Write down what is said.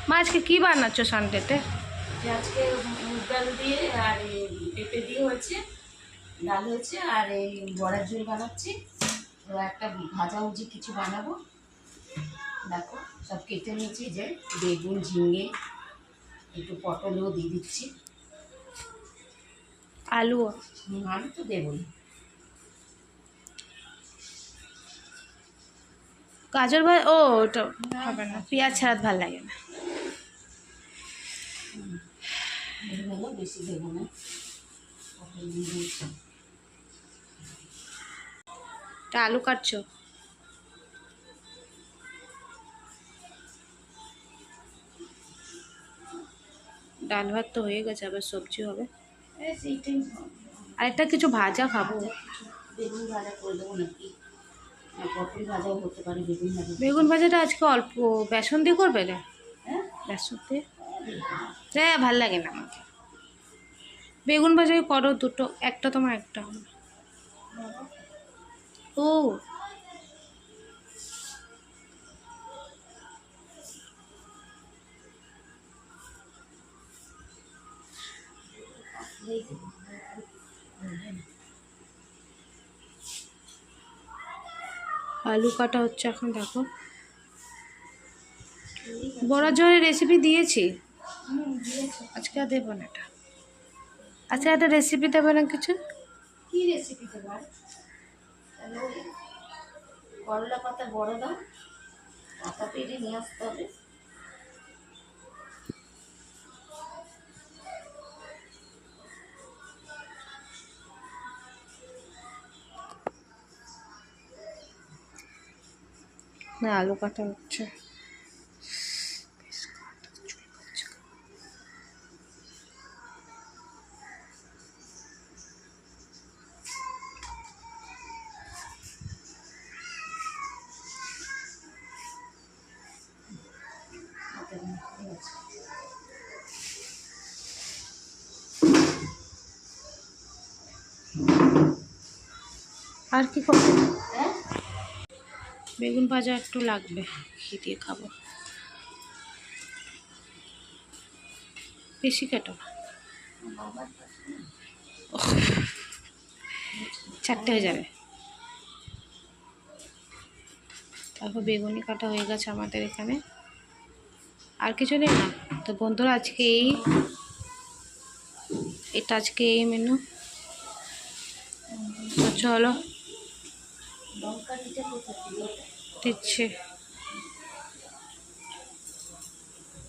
মা আজকে কি বানাচ্ছ সানডেতে? আজকে মুগ ডাল দিয়ে আর পেঁপে দিয়ে হয়েছে, ডাল হয়েছে, আর এই বড়ার ঝোল বানাচ্ছি। এবার একটা ভাজা উজি কিছু বানাবো। দেখো সব কেটে নিয়েছি, যে বেগুন, ঝিঙে, একটু পটলও দিয়ে দিচ্ছি। আলু? আলু তো দেবই। গাজর ও ওটা হবে না, পেঁয়াজ ছাড়া ভালো লাগে না। বেশি দেবো না, পটল দিয়ে দিচ্ছি। আলু কাটছো? ডাল ভাত তো হয়ে গেছে, আবার সবজি হবে। সেইটাই আরেকটা কিছু ভাজা খাবো। বেগুন ভাজা করে দেবো নাকি, পটল ভাজাও হতে পারে। বেগুন ভাজা, বেগুন ভাজাটা আজকে অল্প বেসন দিয়ে করবে না? হ্যাঁ বেসন দিয়ে হ্যাঁ, ভাল লাগে না আমাকে। বেগুন ভাজা করো দুটো, একটা তোমার একটা আমার। ও আলু কাটা হচ্ছে এখন, দেখো। বড়া জলের রেসিপি দিয়েছি আজকে, আর দেবো না এটা। আচ্ছা, একটা রেসিপি দেবে না কিছু? কি রেসিপি তোমার? তাহলে ওই করলা পাতা বড় দাও, পাতা পেরে নিয়ে আসতে হবে। না, আলু কাটা হচ্ছে। আর কি করবো? হ্যাঁ, বেগুন ভাজা একটু লাগবে, ঘি দিয়ে খাবো। বেশি কেটো না, চারটে হয়ে যাবে। তারপর বেগুনি কাটা হয়ে গেছে আমাদের এখানে, আর কিছু নেই না। তো বন্ধুরা, আজকে এটা আজকে এই মেনু। তো চলো, লঙ্কা দিতে কোথায় দিচ্ছে।